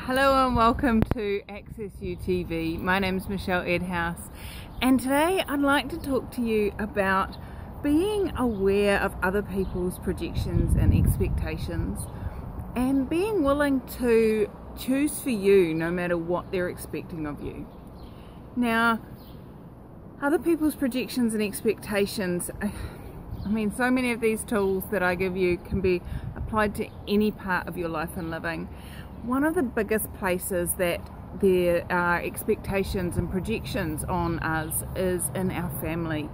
Hello and welcome to Access You TV. My name is Michelle Edhouse, and today I'd like to talk to you about being aware of other people's projections and expectations and being willing to choose for you no matter what they're expecting of you. Now, other people's projections and expectations, I mean, so many of these tools that I give you can be applied to any part of your life and living. One of the biggest places that there are expectations and projections on us is in our family.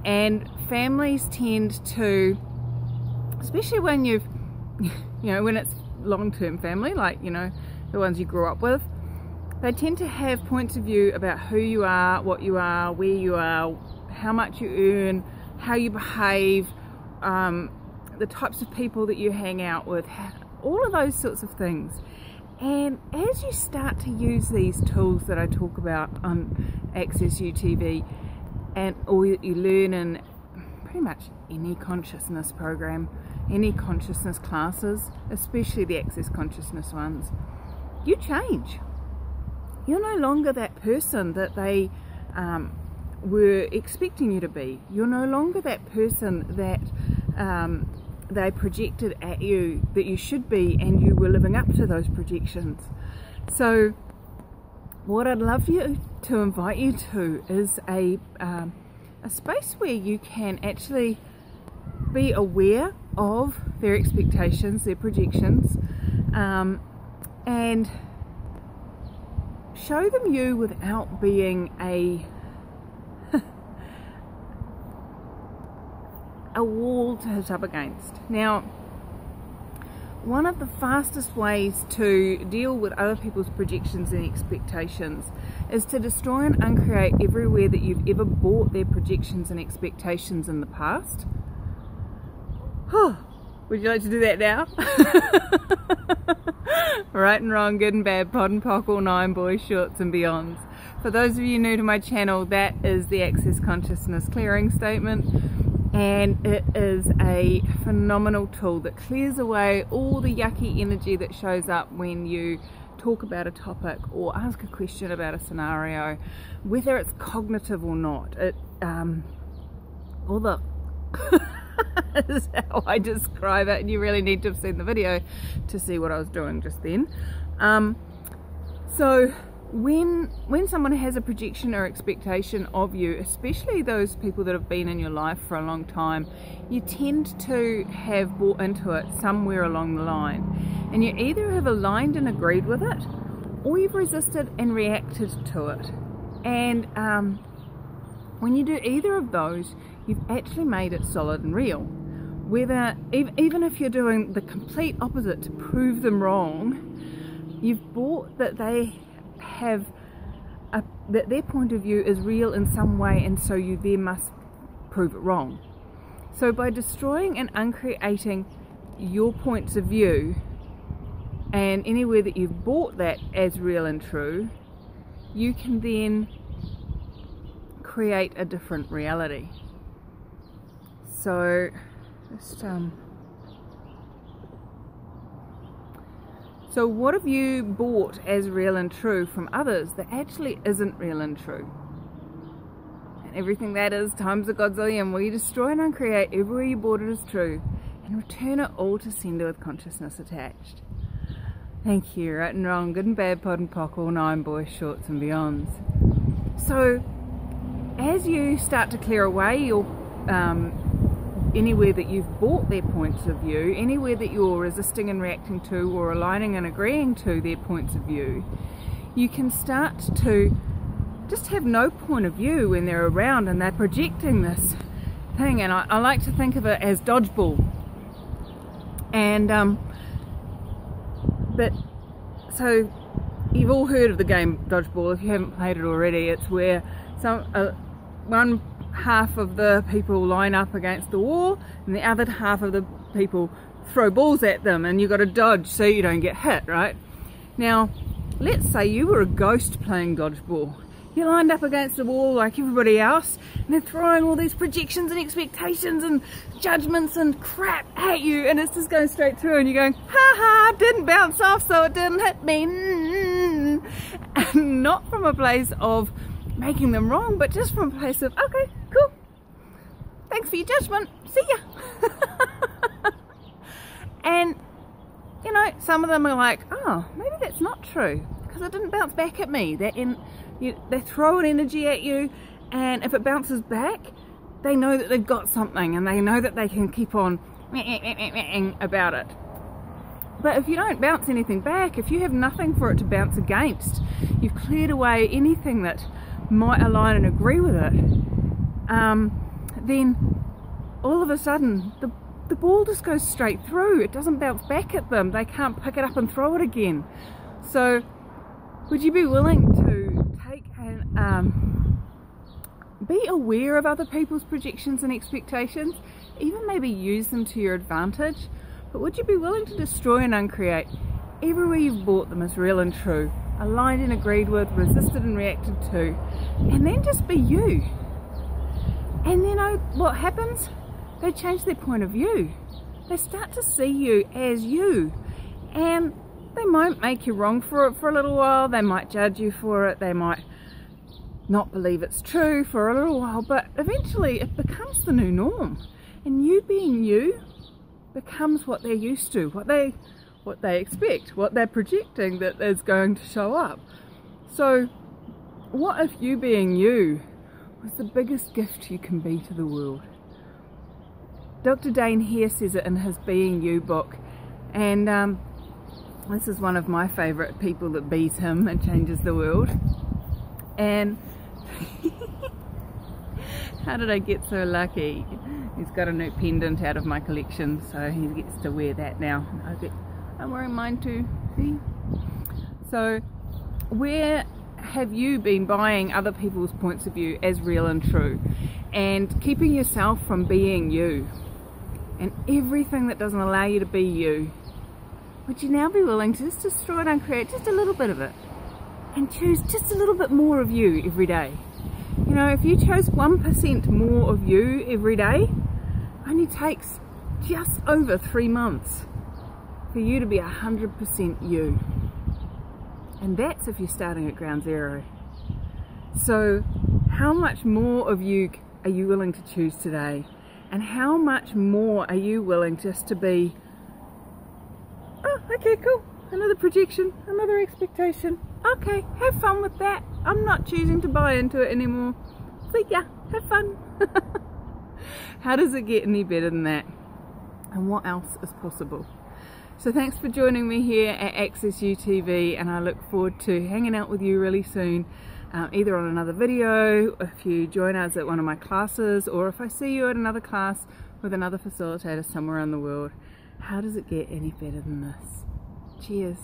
And families tend to, especially when when it's long-term family, like, the ones you grew up with, they tend to have points of view about who you are, what you are, where you are, how much you earn, how you behave, the types of people that you hang out with, all of those sorts of things. And as you start to use these tools that I talk about on Access You TV, or you learn in pretty much any consciousness program, any consciousness classes, especially the Access Consciousness ones, you change. You're no longer that person that they were expecting you to be. You're no longer that person that they projected at you that you should be, and you were living up to those projections. So what I'd love you to invite you to is a space where you can actually be aware of their expectations, their projections, and show them you without being a wall to hit up against. Now, one of the fastest ways to deal with other people's projections and expectations is to destroy and uncreate everywhere that you've ever bought their projections and expectations in the past. Would you like to do that now? Right and wrong, good and bad, pod and pock, all nine, boys, shorts and beyonds. For those of you new to my channel, that is the Access Consciousness Clearing Statement. And it is a phenomenal tool that clears away all the yucky energy that shows up when you talk about a topic or ask a question about a scenario, whether it's cognitive or not. All the is how I describe it, and you really need to have seen the video to see what I was doing just then. So when someone has a projection or expectation of you, especially those people that have been in your life for a long time, you tend to have bought into it somewhere along the line, and you either have aligned and agreed with it, or you've resisted and reacted to it. And when you do either of those, you've actually made it solid and real. Whether even if you're doing the complete opposite to prove them wrong, you've bought that they have that their point of view is real in some way, and so you there must prove it wrong. So by destroying and uncreating your points of view, and anywhere that you've bought that as real and true, you can then create a different reality. So just so what have you bought as real and true from others that actually isn't real and true? And everything that is times a godzillion. Will you destroy and uncreate everywhere you bought it as true and return it all to sender with consciousness attached? Thank you. Right and wrong, good and bad, pod and pock, all nine, boys, shorts and beyonds. So as you start to clear away your anywhere that you've bought their points of view, anywhere that you're resisting and reacting to or aligning and agreeing to their points of view, you can start to just have no point of view when they're around and they're projecting this thing. And I like to think of it as dodgeball. And but so you've all heard of the game dodgeball. If you haven't played it already, it's where one half of the people line up against the wall and the other half of the people throw balls at them, and you've got to dodge so you don't get hit, right? Now, let's say you were a ghost playing dodgeball. You lined up against the wall like everybody else, and they're throwing all these projections and expectations and judgments and crap at you, and it's just going straight through, and you're going, ha ha, didn't bounce off so it didn't hit me. not from a place of making them wrong, but just from a place of, okay, cool, thanks for your judgment, see ya. And you know, some of them are like, oh, maybe that's not true because it didn't bounce back at me. They throw an energy at you, and if it bounces back, they know that they've got something, and they know that they can keep on about it. But if you don't bounce anything back, if you have nothing for it to bounce against, you've cleared away anything that might align and agree with it, then all of a sudden the ball just goes straight through. It doesn't bounce back at them. They can't pick it up and throw it again. So would you be willing to take and be aware of other people's projections and expectations, even maybe use them to your advantage, but would you be willing to destroy and uncreate everywhere you've bought them as real and true, aligned and agreed with, resisted and reacted to, and then just be you? And you know what happens? They change their point of view. They start to see you as you, and they might make you wrong for it for a little while. They might judge you for it. They might not believe it's true for a little while, but eventually it becomes the new norm, and you being you becomes what they're used to, what they expect, what they're projecting that is going to show up. So what if you being you was the biggest gift you can be to the world? Dr. Dane Hare says it in his Being You book, and this is one of my favourite people that bees him and changes the world. And how did I get so lucky? He's got a new pendant out of my collection, so he gets to wear that now. I'm wearing mine too, see? So where have you been buying other people's points of view as real and true, and keeping yourself from being you? And everything that doesn't allow you to be you, would you now be willing to just destroy it and create just a little bit of it, and choose just a little bit more of you every day? You know, if you chose 1% more of you every day, only takes just over 3 months for you to be 100% you. And that's if you're starting at ground zero. So how much more of you are you willing to choose today? And how much more are you willing just to be, oh, okay, cool, another projection, another expectation, okay, have fun with that, I'm not choosing to buy into it anymore, see ya, have fun. How does it get any better than that? And what else is possible? So thanks for joining me here at Access You TV, and I look forward to hanging out with you really soon. Either on another video, if you join us at one of my classes, or if I see you at another class with another facilitator somewhere in the world. How does it get any better than this? Cheers.